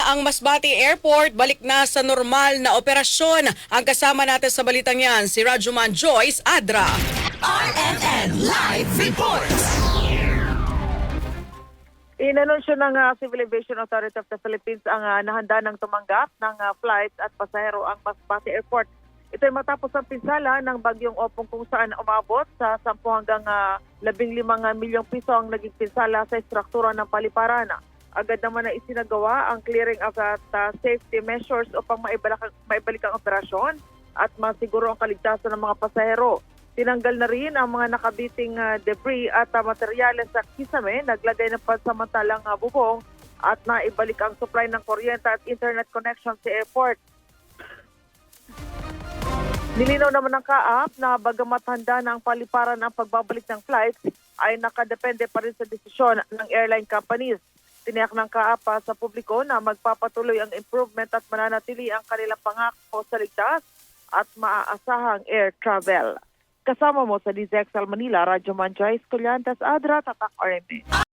ang Masbate Airport, balik na sa normal na operasyon. Ang kasama natin sa balitang yan, si Rajuman Joyce Adra. RMN Live Reports. Inanunsyo ng Civil Aviation Authority of the Philippines ang nahanda ng tumanggap ng flights at pasahero ang Masbate Airport. Ito ay matapos ang pinsala ng bagyong Opong kung saan umabot sa 10 hanggang 15 milyong piso ang naging pinsala sa estruktura ng paliparan. Agad naman na isinagawa ang clearing of safety measures upang maibalik ang operasyon at masiguro ang kaligtasan ng mga pasahero. Tinanggal na rin ang mga nakabiting debris at materyales sa kisame, naglagay ng pansamantalang bubong at naibalik ang supply ng kuryente at internet connection sa airport. Nilinaw naman ng CAAP na bagamat handa na ang paliparan ang pagbabalik ng flights ay nakadepende pa rin sa desisyon ng airline companies. Tiniyak ng CAAP sa publiko na magpapatuloy ang improvement at mananatili ang kanilang pangako sa ligtas at maaasahang air travel. Kasama mo sa DZXL Manila, Radyo Man Joyce Collantes, Adra, Tatak RMN.